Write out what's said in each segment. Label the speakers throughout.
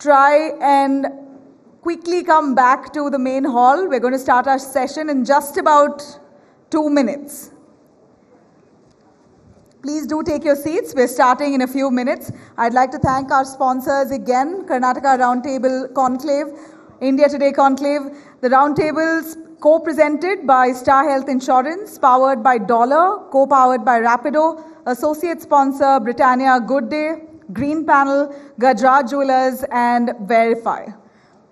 Speaker 1: try and quickly come back to the main hall. We're going to start our session in just about 2 minutes. Please do take your seats. We're starting in a few minutes. I'd like to thank our sponsors again, Karnataka Roundtable Conclave, India Today Conclave. The Roundtables co-presented by Star Health Insurance, powered by Dollar, co-powered by Rapido, associate sponsor Britannia Good Day, Green Panel, Gajraj Jewelers and Verify.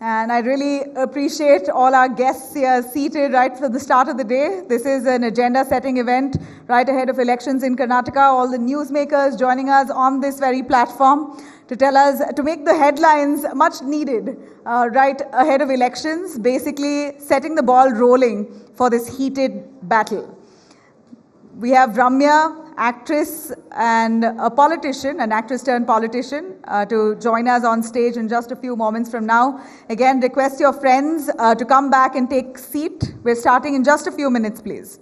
Speaker 1: And I really appreciate all our guests here seated right from the start of the day. This is an agenda-setting event right ahead of elections in Karnataka. All the newsmakers joining us on this very platform to tell us, to make the headlines much needed right ahead of elections, basically setting the ball rolling for this heated battle. We have Ramya, actress and a politician, an actress turned politician, to join us on stage in just a few moments from now. Again, request your friends to come back and take seat. We're starting in just a few minutes, please.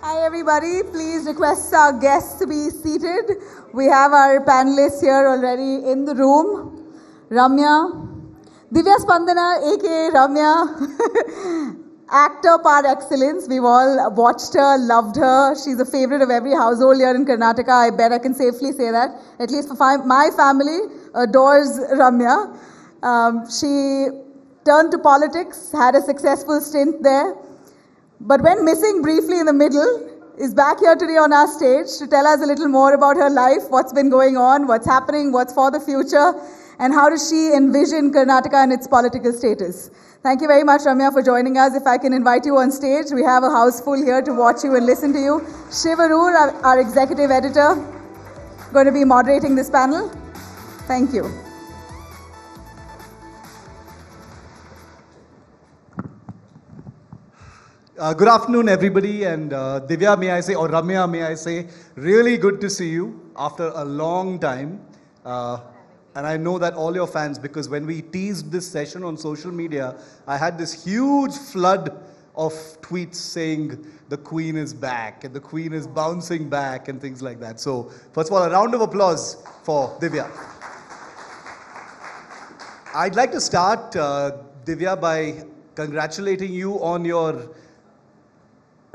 Speaker 1: Hi everybody, please request our guests to be seated. We have our panelists here already in the room. Ramya, Divya Spandana, aka Ramya, actor par excellence. We've all watched her, loved her. She's a favorite of every household here in Karnataka. I bet I can safely say that. At least for my family adores Ramya. She turned to politics, had a successful stint there. But went missing briefly in the middle, is back here today on our stage to tell us a little more about her life, what's been going on, what's happening, what's for the future, and how does she envision Karnataka and its political status. Thank you very much, Ramya, for joining us. If I can invite you on stage, we have a house full here to watch you and listen to you. Shivakumar, our executive editor, going to be moderating this panel. Thank you.
Speaker 2: Good afternoon, everybody, and Divya, may I say, or Ramya, may I say, really good to see you after a long time. And I know that all your fans, because when we teased this session on social media, I had this huge flood of tweets saying the Queen is back and the Queen is bouncing back and things like that. So, first of all, a round of applause for Divya. I'd like to start, Divya, by congratulating you on your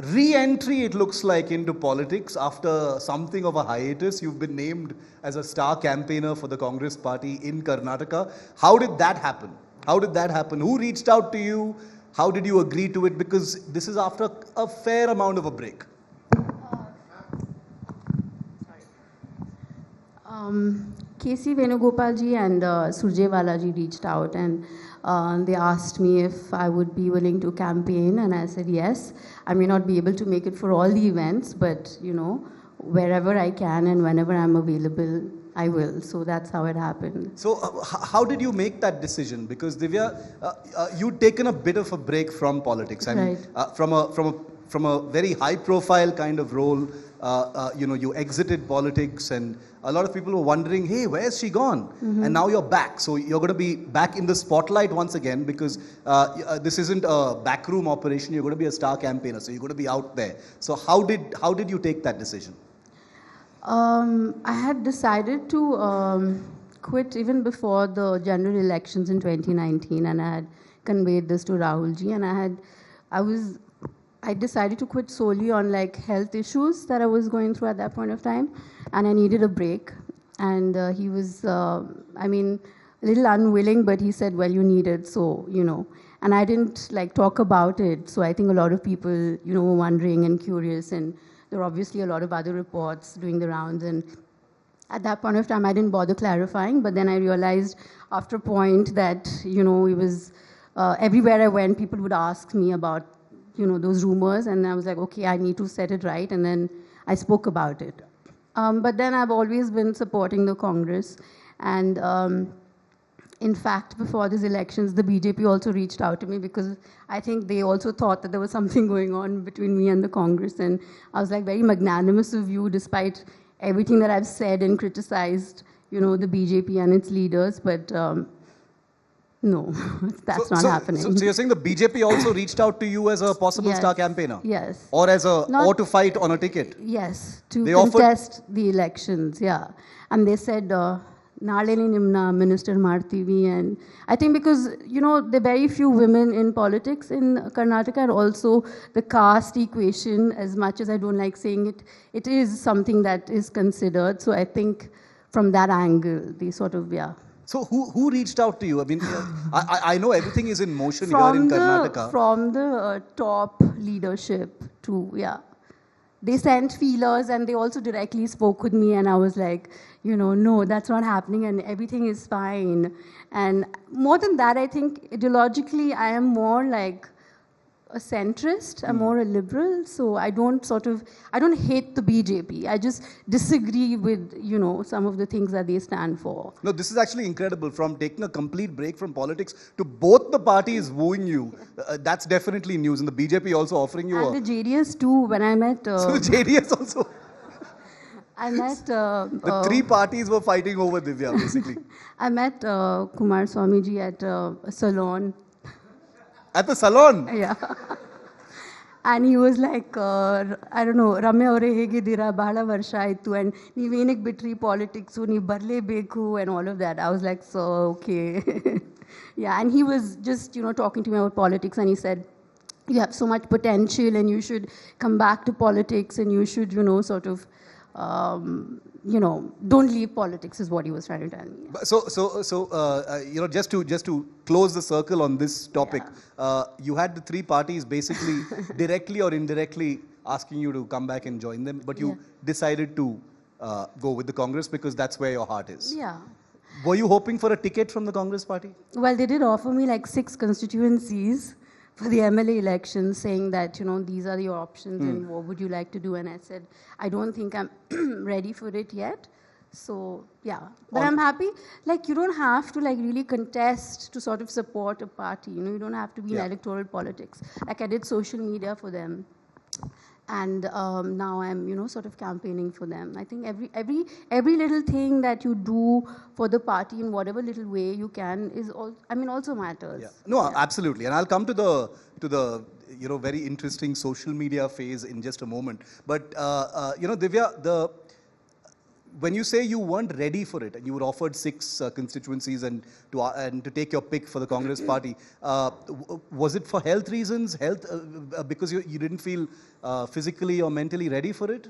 Speaker 2: re-entry, it looks like, into politics after something of a hiatus. You've been named as a star campaigner for the Congress party in Karnataka. How did that happen? How did that happen? Who reached out to you? How did you agree to it? Because this is after a fair amount of a break.
Speaker 3: KC Venugopalji and Surjewalaji reached out and they asked me if I would be willing to campaign, and I said yes. I may not be able to make it for all the events, but you know, wherever I can and whenever I'm available, I will. So that's how it happened.
Speaker 2: So how did you make that decision? Because Divya, you'd taken a bit of a break from politics. I mean,
Speaker 3: right.
Speaker 2: From a very high-profile kind of role, you know, you exited politics, and a lot of people were wondering, hey, where's she gone? And now you're back. So you're going to be back in the spotlight once again, because this isn't a backroom operation. You're going to be a star campaigner, so you're going to be out there. So how did you take that decision?
Speaker 3: I had decided to quit even before the general elections in 2019, and I had conveyed this to Rahulji, and I decided to quit solely on like health issues that I was going through at that point of time, and I needed a break. And he was, I mean, a little unwilling, but he said, well, you need it, so, you know. And I didn't like talk about it, so I think a lot of people, you know, were wondering and curious, and there were obviously a lot of other reports doing the rounds, and at that point of time, I didn't bother clarifying, but then I realized after a point that, you know, it was, everywhere I went, people would ask me about, you know, those rumors, and I was like, okay, I need to set it right, and then I spoke about it. But then I've always been supporting the Congress, and in fact, before these elections, the BJP also reached out to me because I think they also thought that there was something going on between me and the Congress, and I was like, very magnanimous of you, despite everything that I've said and criticized, you know, the BJP and its leaders, but no, that's not happening.
Speaker 2: So you're saying the BJP also reached out to you as a possible star campaigner?
Speaker 3: Yes.
Speaker 2: Or as or to fight on a ticket?
Speaker 3: Yes, to contest the elections, yeah. And they said, Naleni Nimna Minister Martivi, and I think because, you know, there are very few women in politics in Karnataka, and also the caste equation, as much as I don't like saying it, it is something that is considered. So I think from that angle, they sort of, yeah.
Speaker 2: So who reached out to you? I mean, I know everything is in motion here in Karnataka.
Speaker 3: From the top leadership to, yeah. They sent feelers and they also directly spoke with me, and I was like, you know, no, that's not happening and everything is fine. And more than that, I think ideologically I am more like a centrist, I'm more a liberal, so I don't hate the BJP. I just disagree with, you know, some of the things that they stand for.
Speaker 2: No, this is actually incredible. From taking a complete break from politics to both the parties wooing you, that's definitely news. And the BJP also offering you
Speaker 3: and the JDS too, when I met...
Speaker 2: so the JDS also...
Speaker 3: I met...
Speaker 2: the three parties were fighting over Divya, basically.
Speaker 3: I met Kumar Swamiji at a salon.
Speaker 2: At the salon?
Speaker 3: Yeah. And he was like, I don't know, Ramya avare hegidira bahala varsha aitu and neevu enik bitri politics neevu barlebeku and all of that. I was like, so okay. Yeah, and he was just, talking to me about politics, and he said, you have so much potential and you should come back to politics and you should, sort of, don't leave politics is what he was trying to tell me.
Speaker 2: Just to close the circle on this topic, you had the three parties basically directly or indirectly asking you to come back and join them, but you decided to go with the Congress because that's where your heart is.
Speaker 3: Yeah.
Speaker 2: Were you hoping for a ticket from the Congress party?
Speaker 3: Well, they did offer me like 6 constituencies for the MLA elections, saying that, these are your options and what would you like to do? And I said, I don't think I'm ready for it yet. So, yeah. But I'm happy. Like, you don't have to really contest to sort of support a party. You don't have to be in electoral politics. Like, I did social media for them. And now I'm, sort of campaigning for them. I think every little thing that you do for the party in whatever little way you can is also matters.
Speaker 2: Yeah. No, absolutely. And I'll come to the very interesting social media phase in just a moment. But Divya, when you say you weren't ready for it and you were offered 6 constituencies and to take your pick for the Congress party, was it for health reasons? Because you didn't feel physically or mentally ready for it?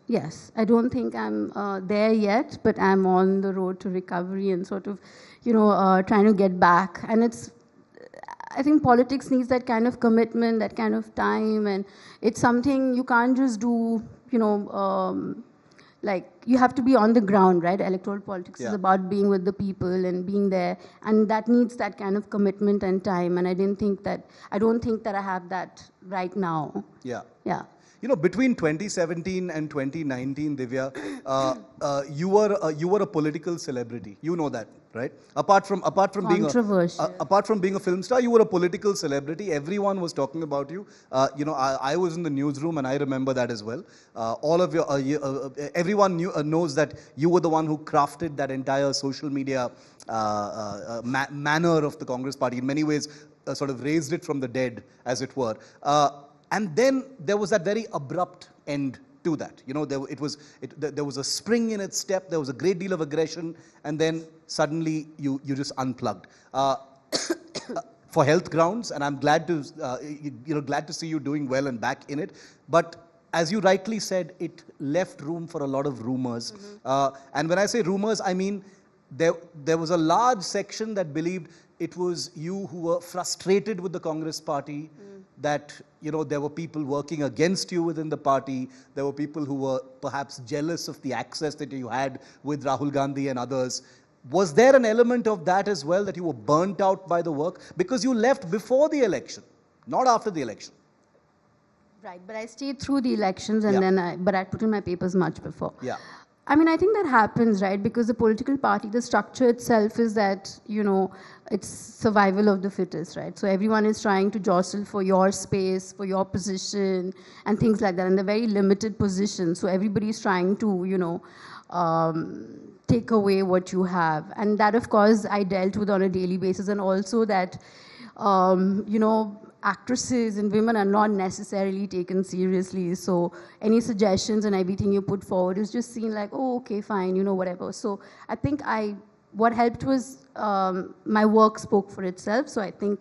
Speaker 3: Yes. I don't think I'm there yet, but I'm on the road to recovery and sort of, trying to get back. And I think politics needs that kind of commitment, that kind of time, and it's something you can't just do, like you have to be on the ground, right? Electoral politics is about being with the people and being there, and that needs that kind of commitment and time. And I don't think that I have that right now.
Speaker 2: Yeah.
Speaker 3: Yeah.
Speaker 2: Between 2017 and 2019, Divya, you were a political celebrity. You know that, right? Apart from being a film star, you were a political celebrity. Everyone was talking about you. I was in the newsroom, and I remember that as well. All of everyone knows that you were the one who crafted that entire social media manner of the Congress party. In many ways, sort of raised it from the dead, as it were. And then there was that very abrupt end to that. There was a spring in its step. There was a great deal of aggression, and then suddenly you just unplugged for health grounds. And I'm glad to see you doing well and back in it. But as you rightly said, it left room for a lot of rumors. And when I say rumors, I mean there was a large section that believed it was you who were frustrated with the Congress party. That there were people working against you within the party. There were people who were perhaps jealous of the access that you had with Rahul Gandhi and others. Was there an element of that as well, that you were burnt out by the work? Because you left before the election, not after the election.
Speaker 3: Right, but I stayed through the elections and but I put in my papers much before.
Speaker 2: Yeah.
Speaker 3: I mean, I think that happens, right? Because the political party, the structure itself is that, it's survival of the fittest, right? So everyone is trying to jostle for your space, for your position, and things like that. And they're very limited positions. So everybody's trying to, take away what you have. And that, of course, I dealt with on a daily basis. And also that, actresses and women are not necessarily taken seriously. So any suggestions and everything you put forward is just seen like, oh, okay, fine, whatever. So I think what helped was my work spoke for itself. So I think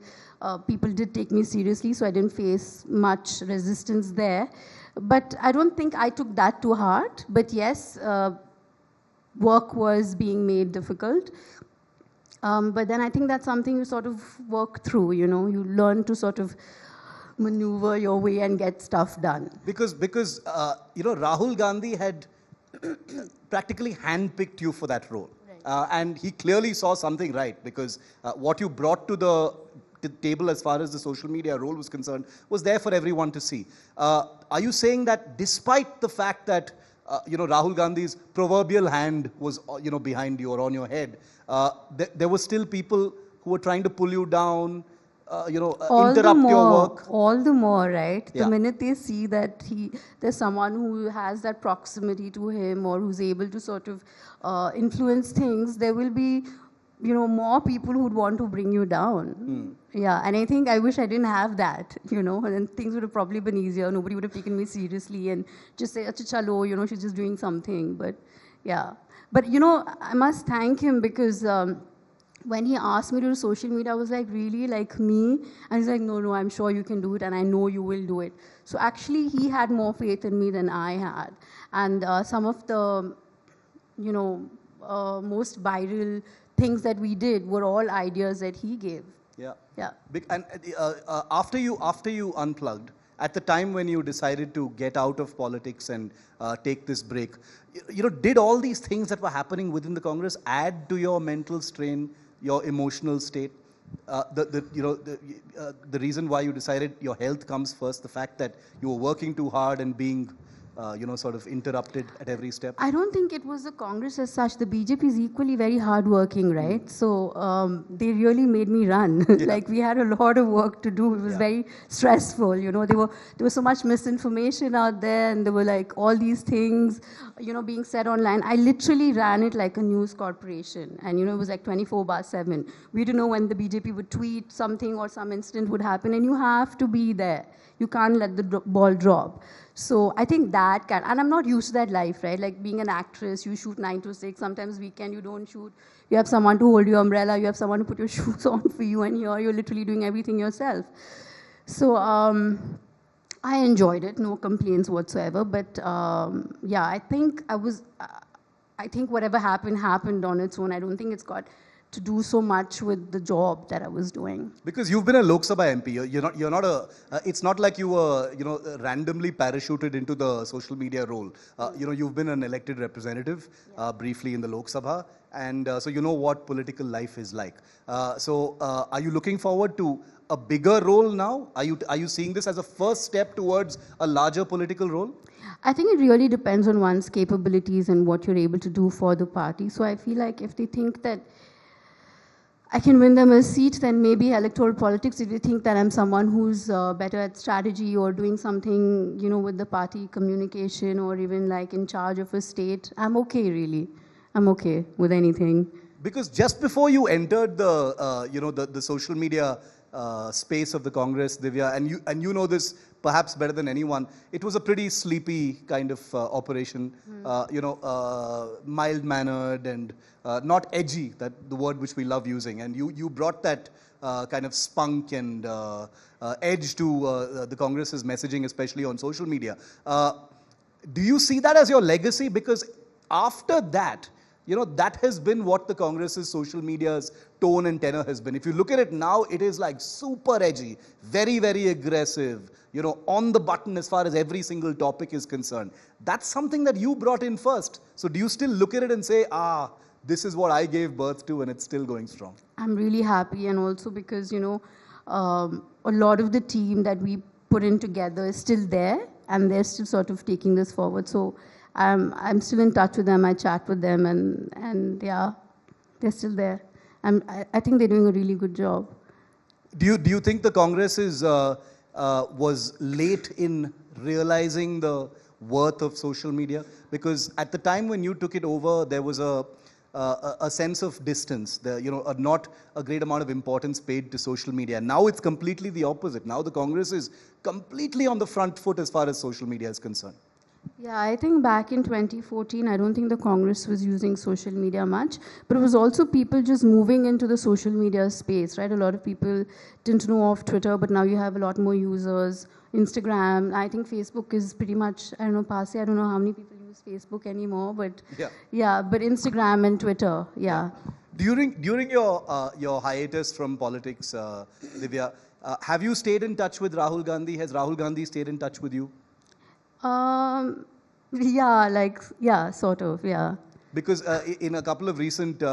Speaker 3: people did take me seriously. So I didn't face much resistance there. But I don't think I took that to heart. But yes, work was being made difficult. But then I think that's something you sort of work through, you learn to sort of maneuver your way and get stuff done.
Speaker 2: Because Rahul Gandhi had practically handpicked you for that role. Right. And he clearly saw something right, because what you brought to the table as far as the social media role was concerned was there for everyone to see. Are you saying that despite the fact that Rahul Gandhi's proverbial hand was behind you or on your head, there were still people who were trying to pull you down, interrupt your work?
Speaker 3: All the more, right?
Speaker 2: Yeah.
Speaker 3: The minute they see that there's someone who has that proximity to him or who's able to sort of influence things, there will be more people who'd want to bring you down. Yeah, and I think I wish I didn't have that, and then things would have probably been easier. Nobody would have taken me seriously and just say, "Acha chalo," she's just doing something. But yeah, but I must thank him because when he asked me to do social media, I was like, really, like me? And he's like, no, I'm sure you can do it, and I know you will do it. So actually, he had more faith in me than I had. And some of the, most viral things that we did were all ideas that he gave.
Speaker 2: Yeah.
Speaker 3: Yeah.
Speaker 2: And after you unplugged, at the time when you decided to get out of politics and take this break, did all these things that were happening within the Congress add to your mental strain, your emotional state? The reason why you decided your health comes first, the fact that you were working too hard and being sort of interrupted at every step?
Speaker 3: I don't think it was the Congress as such. The BJP is equally very hardworking, right? So they really made me run. Like we had a lot of work to do. It was very stressful. There was so much misinformation out there, and there were like all these things, being said online. I literally ran it like a news corporation, and it was like 24/7. We didn't know when the BJP would tweet something or some incident would happen, and you have to be there. You can't let the ball drop. So I think that and I'm not used to that life, right? Like being an actress, you shoot 9 to 6, sometimes weekend you don't shoot. You have someone to hold your umbrella, you have someone to put your shoes on for you, and here you're literally doing everything yourself. So I enjoyed it, no complaints whatsoever. But I think whatever happened on its own. I don't think it's got to do so much with the job that I was doing.
Speaker 2: Because you've been a Lok Sabha MP. You're not it's not like you were, randomly parachuted into the social media role. You've been an elected representative briefly in the Lok Sabha. And so you know what political life is like. So are you looking forward to a bigger role now? Are you seeing this as a first step towards a larger political role?
Speaker 3: I think it really depends on one's capabilities and what you're able to do for the party. So I feel like if they think that I can win them a seat, then maybe electoral politics. If you think that I'm someone who's better at strategy or doing something, with the party communication or even like in charge of a state, I'm okay, really. I'm okay with anything.
Speaker 2: Because just before you entered the social media space of the Congress, Divya, and you know this perhaps better than anyone, it was a pretty sleepy kind of operation, mild-mannered and not edgy, that the word which we love using. And you brought that kind of spunk and edge to the Congress's messaging, especially on social media. Do you see that as your legacy? Because after that, that has been what the Congress's social media's tone and tenor has been. If you look at it now, it is like super edgy, very, very aggressive, on the button as far as every single topic is concerned. That's something that you brought in first. So do you still look at it and say, this is what I gave birth to and it's still going strong?
Speaker 3: I'm really happy, and also because, a lot of the team that we put in together is still there, and they're still sort of taking this forward. So I'm still in touch with them. I chat with them, and yeah, they're still there. I think they're doing a really good job.
Speaker 2: Do you think the Congress was late in realizing the worth of social media? Because at the time when you took it over, there was a sense of distance. Not a great amount of importance paid to social media. Now it's completely the opposite. Now the Congress is completely on the front foot as far as social media is concerned.
Speaker 3: Yeah, I think back in 2014, I don't think the Congress was using social media much, but it was also people just moving into the social media space, right? A lot of people didn't know of Twitter, but now you have a lot more users. Instagram, I think Facebook is pretty much, I don't know, passe. I don't know how many people use Facebook anymore, but but Instagram and Twitter,
Speaker 2: During your hiatus from politics, Divya, have you stayed in touch with Rahul Gandhi? Has Rahul Gandhi stayed in touch with you?
Speaker 3: Sort of, yeah.
Speaker 2: Because in a couple of recent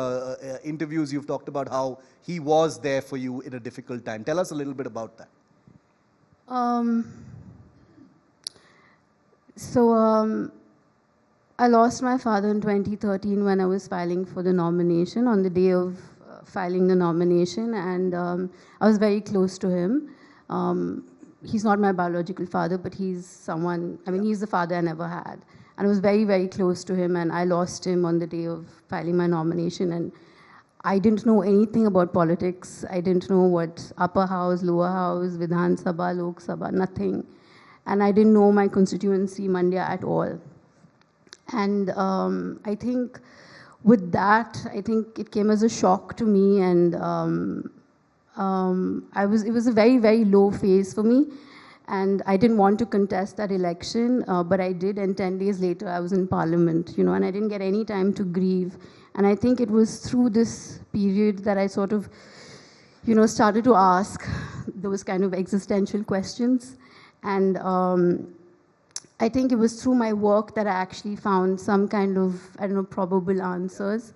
Speaker 2: interviews, you've talked about how he was there for you in a difficult time. Tell us a little bit about that.
Speaker 3: I lost my father in 2013 when I was filing for the nomination, on the day of filing the nomination, and I was very close to him. He's not my biological father, but he's someone, he's the father I never had. And I was very, very close to him, and I lost him on the day of filing my nomination. And I didn't know anything about politics. I didn't know what upper house, lower house, Vidhan Sabha, Lok Sabha, nothing. And I didn't know my constituency, Mandya, at all. And I think with that, I think it came as a shock to me, and it was a very, very low phase for me. And I didn't want to contest that election, but I did, and 10 days later I was in parliament, and I didn't get any time to grieve. And I think it was through this period that I sort of, started to ask those kind of existential questions. And I think it was through my work that I actually found some kind of, probable answers.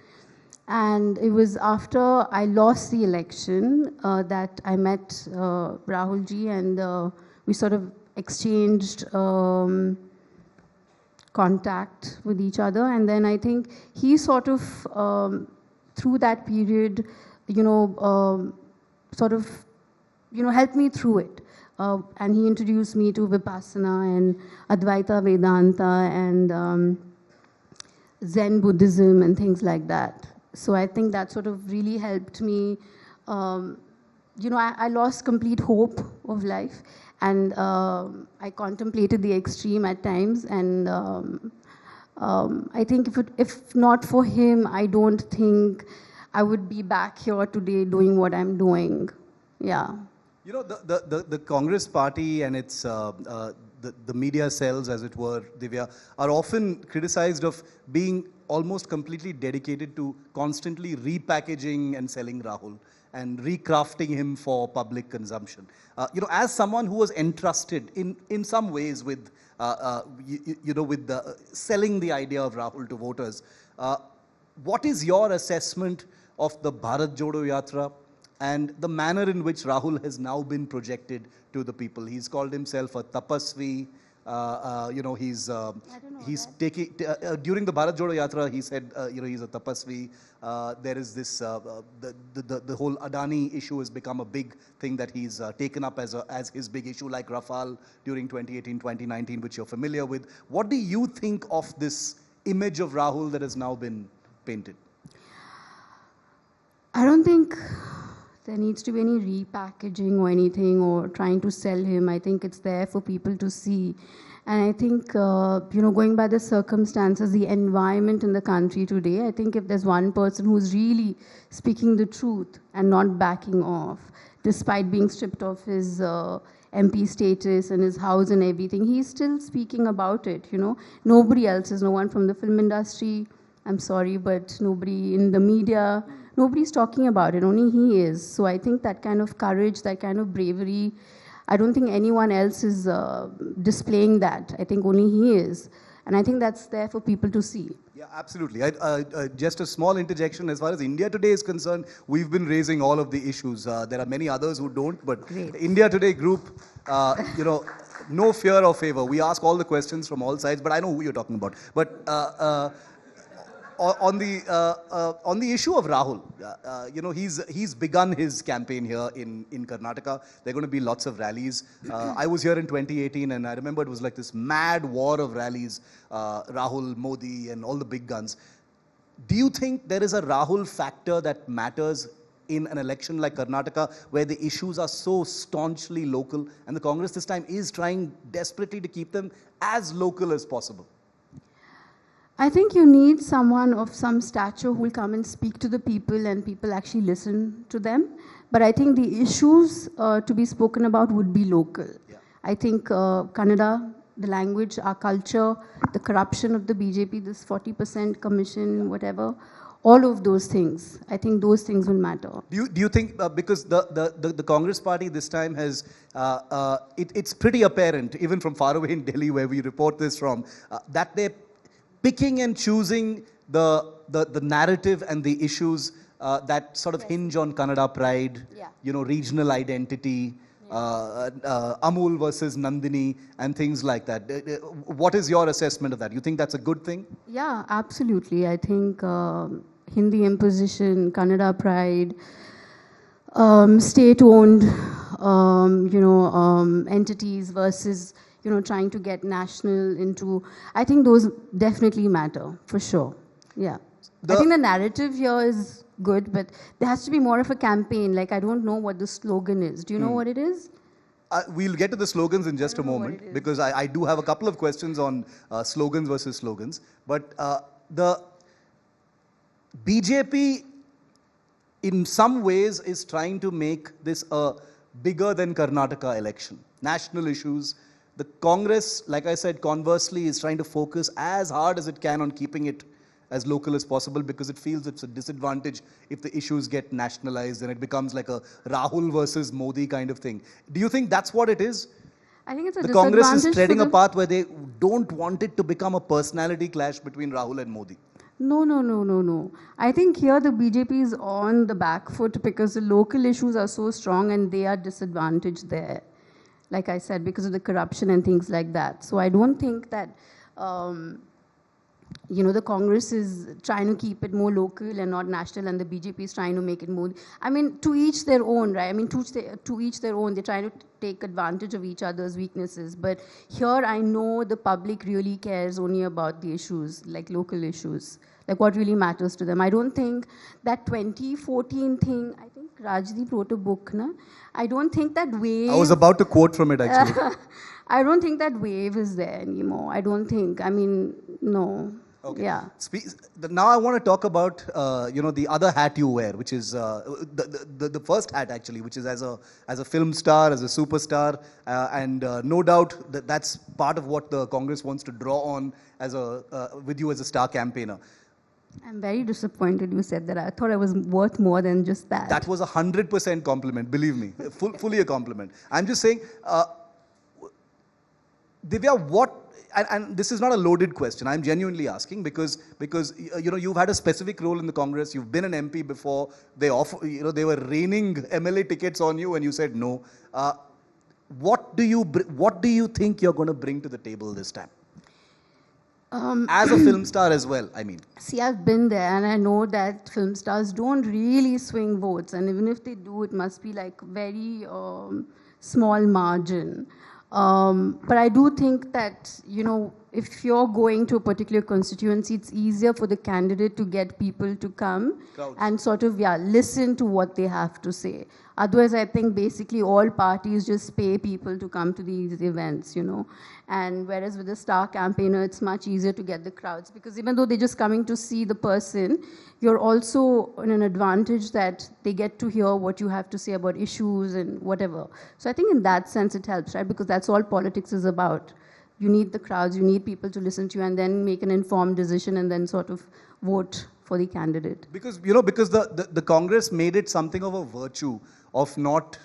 Speaker 3: And it was after I lost the election that I met Rahulji, and we sort of exchanged contact with each other. And then I think he sort of, through that period, sort of, helped me through it. And he introduced me to Vipassana and Advaita Vedanta and Zen Buddhism and things like that. So I think that sort of really helped me. I lost complete hope of life, and I contemplated the extreme at times. And I think if not for him, I don't think I would be back here today doing what I'm doing. Yeah.
Speaker 2: The Congress party and its the media cells, as it were, Divya, are often criticized of being almost completely dedicated to constantly repackaging and selling Rahul and recrafting him for public consumption. As someone who was entrusted in some ways with, with selling the idea of Rahul to voters, what is your assessment of the Bharat Jodo Yatra and the manner in which Rahul has now been projected to the people? He's called himself a tapasvi. He's taking during the Bharat Jodo Yatra. He said, he's a tapasvi. There is this the whole Adani issue has become a big thing that he's taken up as his big issue, like Rafale during 2018, 2019, which you're familiar with. What do you think of this image of Rahul that has now been painted?
Speaker 3: I don't think there needs to be any repackaging or anything or trying to sell him. I think it's there for people to see. And I think, going by the circumstances, the environment in the country today, I think if there's one person who's really speaking the truth and not backing off, despite being stripped of his MP status and his house and everything, he's still speaking about it, Nobody else is, no one from the film industry, I'm sorry, but nobody in the media, nobody's talking about it, only he is. So I think that kind of courage, that kind of bravery, I don't think anyone else is displaying that. I think only he is. And I think that's there for people to see.
Speaker 2: Yeah, absolutely. Just a small interjection. As far as India Today is concerned, we've been raising all of the issues. There are many others who don't, but
Speaker 3: Great.
Speaker 2: India Today group, no fear or favor. We ask all the questions from all sides, but I know who you're talking about. But on the issue of Rahul, he's begun his campaign here in Karnataka. There are going to be lots of rallies. I was here in 2018, and I remember it was like this mad war of rallies. Rahul, Modi, and all the big guns. Do you think there is a Rahul factor that matters in an election like Karnataka, where the issues are so staunchly local, and the Congress this time is trying desperately to keep them as local as possible?
Speaker 3: I think you need someone of some stature who will come and speak to the people and people actually listen to them. But I think the issues to be spoken about would be local.
Speaker 2: Yeah.
Speaker 3: I think Kannada, the language, our culture, the corruption of the BJP, this 40% commission, whatever, all of those things, I think those things will matter.
Speaker 2: Do you think, because the Congress party this time has, it's pretty apparent, even from far away in Delhi where we report this from, that they're picking and choosing the narrative and the issues that sort of hinge on Kannada pride, regional identity, Amul versus Nandini, and things like that. What is your assessment of that? You think that's a good thing?
Speaker 3: Yeah, absolutely. I think Hindi imposition, Kannada pride, state-owned, entities versus trying to get national into, I think those definitely matter, for sure. Yeah. I think the narrative here is good, but there has to be more of a campaign. Like, I don't know what the slogan is. Do you know what it is?
Speaker 2: We'll get to the slogans in just a moment because I do have a couple of questions on slogans versus slogans. But the BJP, in some ways, is trying to make this a bigger than Karnataka election. National issues. The Congress, like I said, conversely, is trying to focus as hard as it can on keeping it as local as possible because it feels it's a disadvantage if the issues get nationalized and it becomes like a Rahul versus Modi kind of thing. Do you think that's what it is?
Speaker 3: I think it's a
Speaker 2: The Congress is
Speaker 3: disadvantage
Speaker 2: treading
Speaker 3: for
Speaker 2: a path where they don't want it to become a personality clash between Rahul and Modi.
Speaker 3: No. I think here the BJP is on the back foot because the local issues are so strong and they are disadvantaged there. Like I said, because of the corruption and things like that. So I don't think that, the Congress is trying to keep it more local and not national, and the BJP is trying to make it more. I mean, to each their own, right? I mean, to each their own. They're trying to take advantage of each other's weaknesses. But here, I know the public really cares only about the issues, like local issues, like what really matters to them. I don't think that 2014 thing. I think Rajdeep wrote a book, na? I don't think that wave.
Speaker 2: I was about to quote from it actually.
Speaker 3: I don't think that wave is there anymore. I don't think. I mean, no.
Speaker 2: Okay.
Speaker 3: Yeah.
Speaker 2: Now I want to talk about the other hat you wear, which is the first hat actually, which is as a film star, as a superstar, and no doubt that's part of what the Congress wants to draw on as with you as a star campaigner.
Speaker 3: I'm very disappointed you said that. I thought I was worth more than just that.
Speaker 2: That was 100% compliment, believe me, fully a compliment. I'm just saying, Divya, what? And this is not a loaded question. I'm genuinely asking because you've had a specific role in the Congress. You've been an MP before. They were raining MLA tickets on you, and you said no. What do you think you're going to bring to the table this time? As a film star as well, I mean.
Speaker 3: See, I've been there, and I know that film stars don't really swing votes, and even if they do, it must be like very small margin. But I do think that, if you're going to a particular constituency, it's easier for the candidate to get people to come and sort of, listen to what they have to say. Otherwise, I think basically all parties just pay people to come to these events, And whereas with a star campaigner, it's much easier to get the crowds because even though they're just coming to see the person, you're also in an advantage that they get to hear what you have to say about issues and whatever. So I think in that sense it helps, right? Because that's all politics is about. You need the crowds, you need people to listen to you and then make an informed decision and then sort of vote for the candidate.
Speaker 2: Because the Congress made it something of a virtue of not,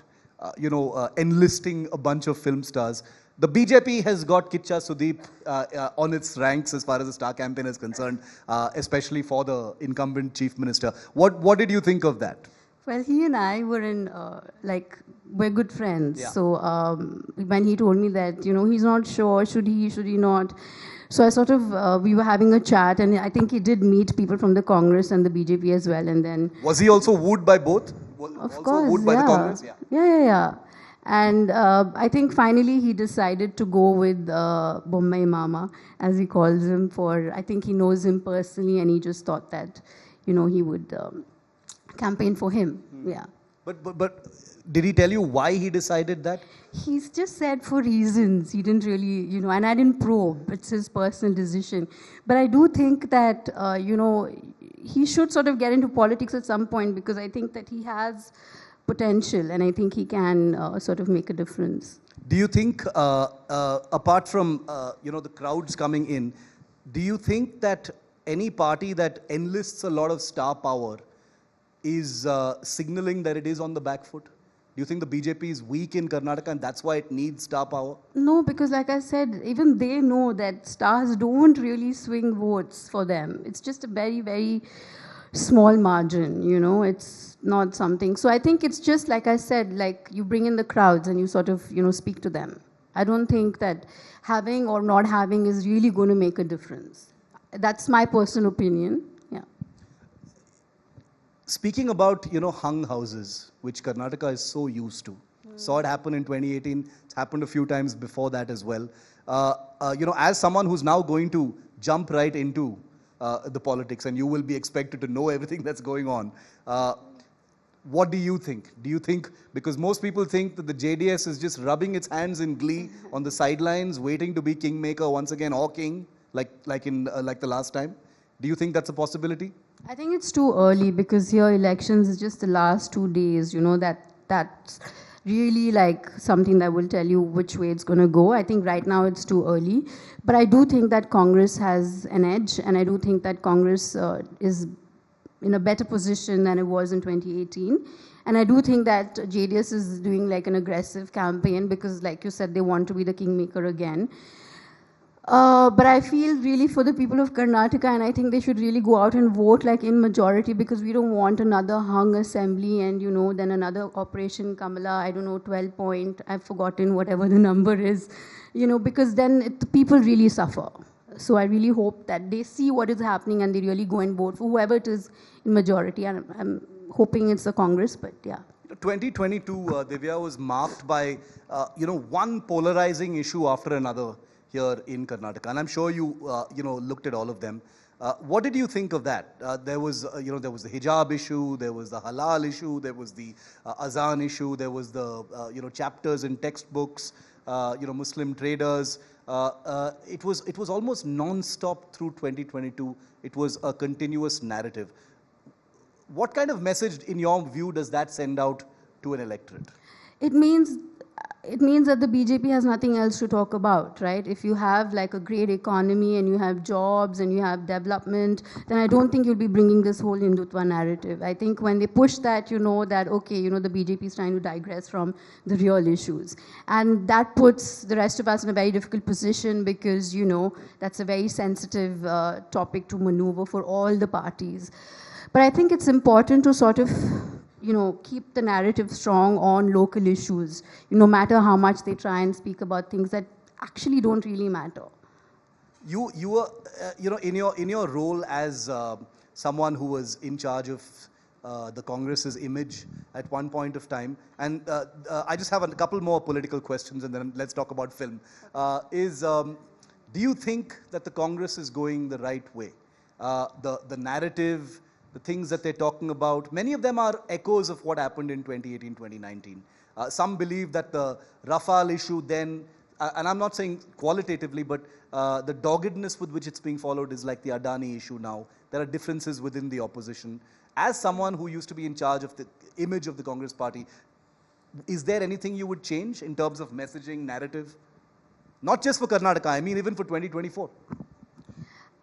Speaker 2: enlisting a bunch of film stars. The BJP has got Kicha Sudeep on its ranks as far as the star campaign is concerned, especially for the incumbent chief minister. What did you think of that?
Speaker 3: Well, he and I were we're good friends.
Speaker 2: Yeah.
Speaker 3: So when he told me that, he's not sure, should he not? So I sort of, we were having a chat and I think he did meet people from the Congress and the BJP as well. And then...
Speaker 2: Was he also wooed by both?
Speaker 3: Of course,
Speaker 2: wooed by the Congress?
Speaker 3: Yeah. And I think finally he decided to go with Bommai Mama, as he calls him, I think he knows him personally and he just thought that, he would campaign for him. Yeah.
Speaker 2: But did he tell you why he decided that?
Speaker 3: He's just said for reasons. He didn't really, and I didn't probe. It's his personal decision. But I do think that, he should sort of get into politics at some point because I think that he has potential and I think he can sort of make a difference.
Speaker 2: Do you think, apart from, the crowds coming in, do you think that any party that enlists a lot of star power is signaling that it is on the back foot? Do you think the BJP is weak in Karnataka and that's why it needs star power?
Speaker 3: No, because like I said, even they know that stars don't really swing votes for them. It's just a very, very small margin, it's not something. So I think it's just, like I said, like you bring in the crowds and you sort of, speak to them. I don't think that having or not having is really going to make a difference. That's my personal opinion.
Speaker 2: Speaking about, hung houses, which Karnataka is so used to. Saw it happen in 2018. It's happened a few times before that as well. As someone who's now going to jump right into the politics, and you will be expected to know everything that's going on. What do you think? Do you think, because most people think that the JDS is just rubbing its hands in glee on the sidelines, waiting to be kingmaker once again, or king, like the last time? Do you think that's a possibility?
Speaker 3: I think it's too early because here elections is just the last 2 days, that's really like something that will tell you which way it's going to go. I think right now it's too early. But I do think that Congress has an edge, and I do think that Congress is in a better position than it was in 2018. And I do think that JDS is doing like an aggressive campaign because, like you said, they want to be the kingmaker again. But I feel really for the people of Karnataka, and I think they should really go out and vote like in majority, because we don't want another hung assembly and, then another Operation Kamala, I don't know, 12 point, I've forgotten whatever the number is, because then the people really suffer. So I really hope that they see what is happening and they really go and vote for whoever it is in majority. And I'm hoping it's the Congress, but yeah.
Speaker 2: 2022, Divya, was marked by, one polarizing issue after another here in Karnataka. And I'm sure you, looked at all of them. What did you think of that? There was the hijab issue, there was the halal issue, there was the azan issue, there was the, chapters in textbooks, Muslim traders. It was almost non-stop through 2022. It was a continuous narrative. What kind of message, in your view, does that send out to an electorate?
Speaker 3: It means that the BJP has nothing else to talk about, right? If you have like a great economy and you have jobs and you have development, then I don't think you'll be bringing this whole Hindutva narrative. I think when they push that, that, okay, the BJP is trying to digress from the real issues. And that puts the rest of us in a very difficult position because, that's a very sensitive topic to maneuver for all the parties. But I think it's important to sort of keep the narrative strong on local issues, no matter how much they try and speak about things that actually don't really matter.
Speaker 2: You were, in your role as someone who was in charge of the Congress's image at one point of time, and I just have a couple more political questions, and then let's talk about film. Do you think that the Congress is going the right way? The narrative, the things that they're talking about, many of them are echoes of what happened in 2018, 2019. Some believe that the Rafale issue then, and I'm not saying qualitatively, but the doggedness with which it's being followed is like the Adani issue now. There are differences within the opposition. As someone who used to be in charge of the image of the Congress party, is there anything you would change in terms of messaging, narrative? Not just for Karnataka, I mean even for 2024.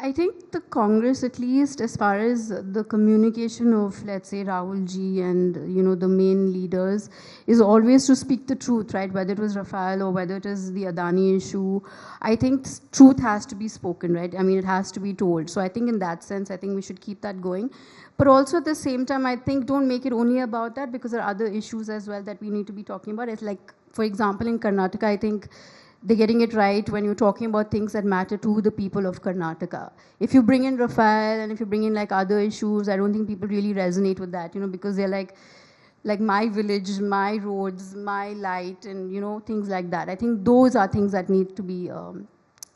Speaker 3: I think the Congress, at least as far as the communication of, let's say, Rahul ji and, the main leaders, is always to speak the truth, right? Whether it was Rafale or whether it is the Adani issue, I think truth has to be spoken, right? I mean, it has to be told. So I think in that sense, I think we should keep that going. But also at the same time, I think don't make it only about that, because there are other issues as well that we need to be talking about. It's like, for example, in Karnataka, I think they're getting it right when you're talking about things that matter to the people of Karnataka. If you bring in Rafale and if you bring in like other issues, I don't think people really resonate with that, because they're like my village, my roads, my light, and things like that. I think those are things that need to be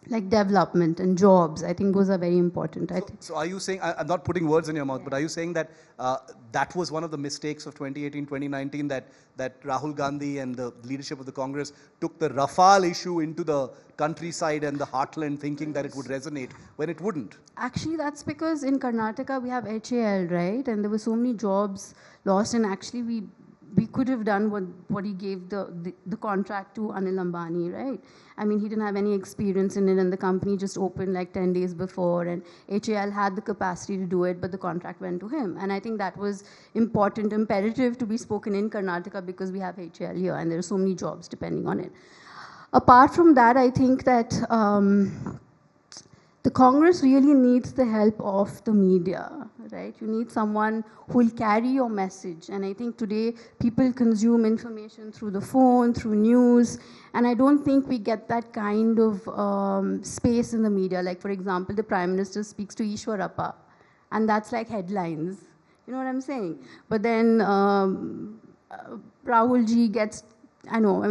Speaker 3: like development and jobs. I think those are very important.
Speaker 2: So are you saying, I'm not putting words in your mouth, but are you saying that that was one of the mistakes of 2018, 2019, that Rahul Gandhi and the leadership of the Congress took the Rafale issue into the countryside and the heartland thinking that it would resonate when it wouldn't?
Speaker 3: Actually, that's because in Karnataka we have HAL, right? And there were so many jobs lost, and actually we could have done what he gave the contract to Anil Ambani, right? I mean, he didn't have any experience in it, and the company just opened like 10 days before, and HAL had the capacity to do it, but the contract went to him. And I think that was important, imperative to be spoken in Karnataka, because we have HAL here, and there are so many jobs depending on it. Apart from that, I think that the Congress really needs the help of the media, right? You need someone who will carry your message. And I think today people consume information through the phone, through news, and I don't think we get that kind of space in the media. Like, for example, the Prime Minister speaks to Ishwarappa, and that's like headlines. You know what I'm saying? But then Rahul ji gets,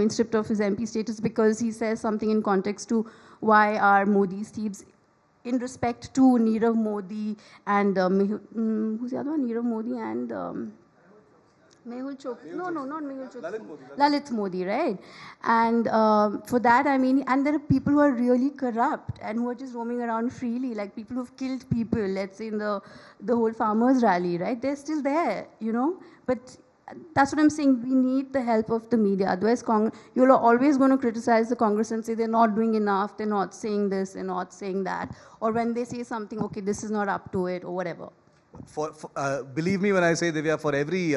Speaker 3: stripped of his MP status because he says something in context to why are Modi's thieves in respect to Nirav Modi and who's the other one? Nirav Modi and Mehul Chopra. No, not Mehul Chopra. Lalit Modi, right? And for that, I mean, and there are people who are really corrupt and who are just roaming around freely, like people who've killed people, let's say in the whole farmers rally, right? They're still there, you know? But that's what I'm saying. We need the help of the media. Otherwise, you're always going to criticize the Congress and say they're not doing enough, they're not saying this, they're not saying that. Or when they say something, okay, this is not up to it, or whatever.
Speaker 2: Believe me when I say, Divya, for every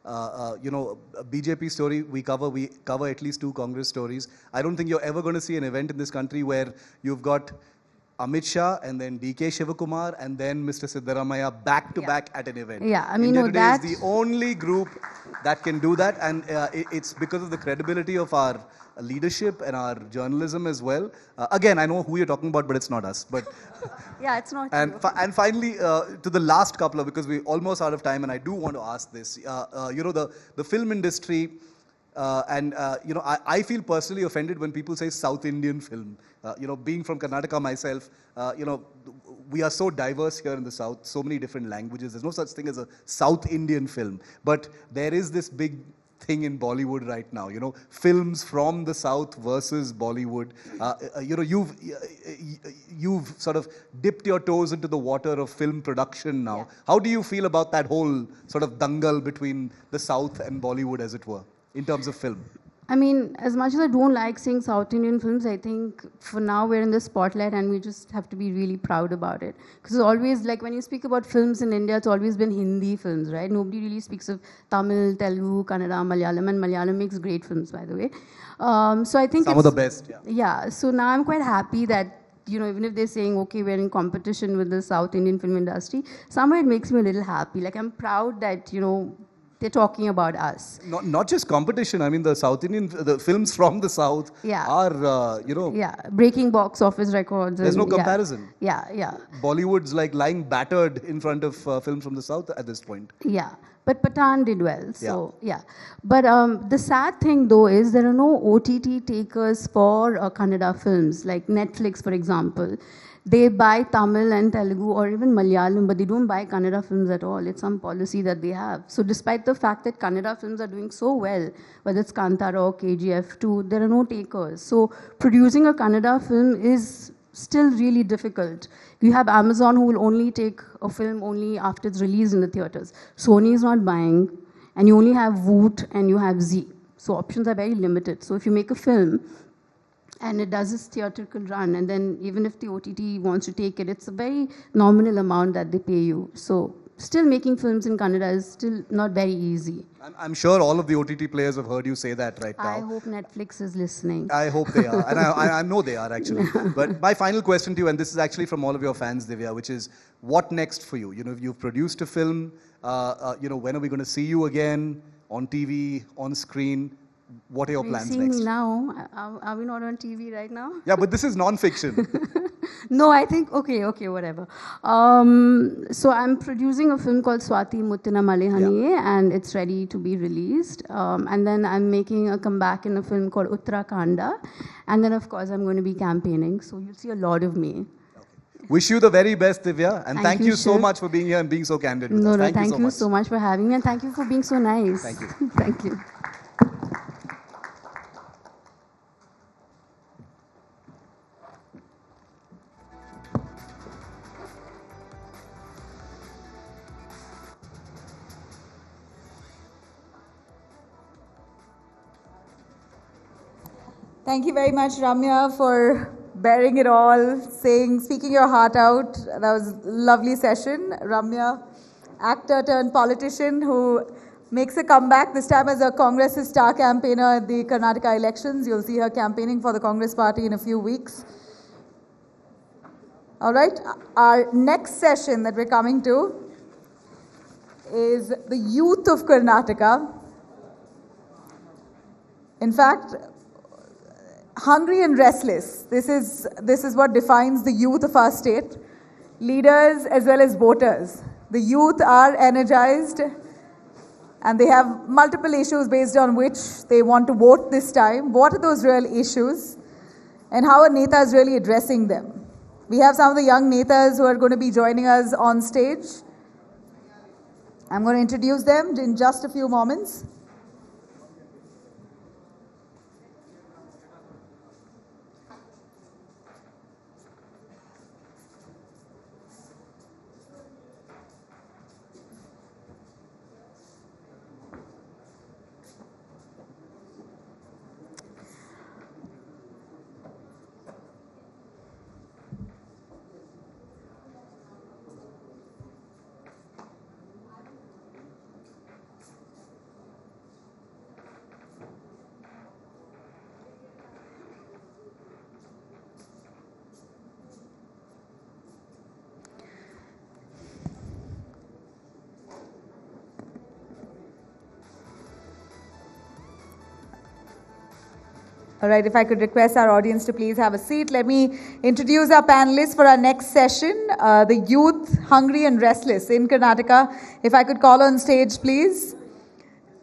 Speaker 2: BJP story we cover at least 2 Congress stories. I don't think you're ever going to see an event in this country where you've got Amit Shah and then DK Shivakumar and then Mr. Siddaramaiah back to back at an event.
Speaker 3: Yeah, I mean,
Speaker 2: India Today is the only group that can do that, and it's because of the credibility of our leadership and our journalism as well. Again, I know who you're talking about, but it's not us. But
Speaker 3: yeah, it's not
Speaker 2: and
Speaker 3: you.
Speaker 2: And finally, to the last couple of, because we're almost out of time, and I do want to ask this. The film industry. I feel personally offended when people say South Indian film. Being from Karnataka myself, we are so diverse here in the South, so many different languages. There's no such thing as a South Indian film. But there is this big thing in Bollywood right now, films from the South versus Bollywood. You've sort of dipped your toes into the water of film production now. Yeah. How do you feel about that whole sort of dangle between the South and Bollywood, as it were, in terms of film?
Speaker 3: I mean, as much as I don't like seeing South Indian films, I think for now we're in the spotlight and we just have to be really proud about it. Because it's always, like when you speak about films in India, it's always been Hindi films, right? Nobody really speaks of Tamil, Telugu, Kannada, Malayalam, and Malayalam makes great films, by the way. So I think
Speaker 2: some of the best, yeah.
Speaker 3: Yeah, so now I'm quite happy that, even if they're saying, okay, we're in competition with the South Indian film industry, somehow it makes me a little happy. Like, I'm proud that, they're talking about us.
Speaker 2: Not just competition. I mean, the South Indian, the films from the South are,
Speaker 3: Yeah, breaking box office records.
Speaker 2: There's no comparison.
Speaker 3: Yeah.
Speaker 2: Bollywood's like lying battered in front of films from the South at this point.
Speaker 3: Yeah, but Pathan did well. So, yeah. But the sad thing, though, is there are no OTT takers for Kannada films, like Netflix, for example. They buy Tamil and Telugu or even Malayalam, but they don't buy Kannada films at all. It's some policy that they have. So despite the fact that Kannada films are doing so well, whether it's Kantara or KGF2, there are no takers. So producing a Kannada film is still really difficult. You have Amazon who will only take a film only after it's released in the theaters. Sony is not buying, and you only have Voot and you have Z. So options are very limited. So if you make a film, and it does its theatrical run, and then even if the OTT wants to take it, it's a very nominal amount that they pay you. So still making films in Kannada is still not very easy.
Speaker 2: I'm sure all of the OTT players have heard you say that right now.
Speaker 3: I hope Netflix is listening.
Speaker 2: I hope they are, and I know they are actually. But my final question to you, and this is actually from all of your fans, Divya, which is, what next for you? You've produced a film. When are we going to see you again on TV, on screen? What are your plans next?
Speaker 3: Seeing me now? Are we not on TV right now?
Speaker 2: Yeah, but this is non-fiction.
Speaker 3: No, I think, okay, whatever. So I'm producing a film called Swati Muttina Malehaniye, and it's ready to be released. And then I'm making a comeback in a film called Uttarakanda. And then, of course, I'm going to be campaigning. So you'll see a lot of me.
Speaker 2: Okay. Wish you the very best, Divya. And thank you so much for being here and being so candid with us.
Speaker 3: Thank you so much for having me. And thank you for being so nice.
Speaker 2: Thank you.
Speaker 3: Thank you.
Speaker 1: Thank you very much, Ramya, for bearing it all, speaking your heart out. That was a lovely session. Ramya, actor turned politician who makes a comeback, this time as a Congress star campaigner at the Karnataka elections. You'll see her campaigning for the Congress party in a few weeks. All right, our next session that we're coming to is the youth of Karnataka. In fact, hungry and restless. This is what defines the youth of our state. Leaders as well as voters. The youth are energized and they have multiple issues based on which they want to vote this time. What are those real issues and how are netas really addressing them? We have some of the young netas who are going to be joining us on stage. I'm going to introduce them in just a few moments. All right, if I could request our audience to please have a seat. Let me introduce our panelists for our next session, the youth hungry and restless in Karnataka. If I could call on stage, please.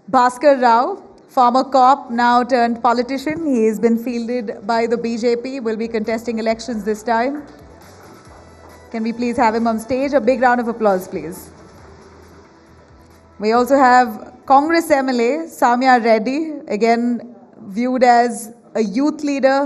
Speaker 1: Bhaskar Rao, former cop, now turned politician. He has been fielded by the BJP, will be contesting elections this time. Can we please have him on stage? A big round of applause, please. We also have Congress MLA, Samya Reddy, again viewed as a youth leader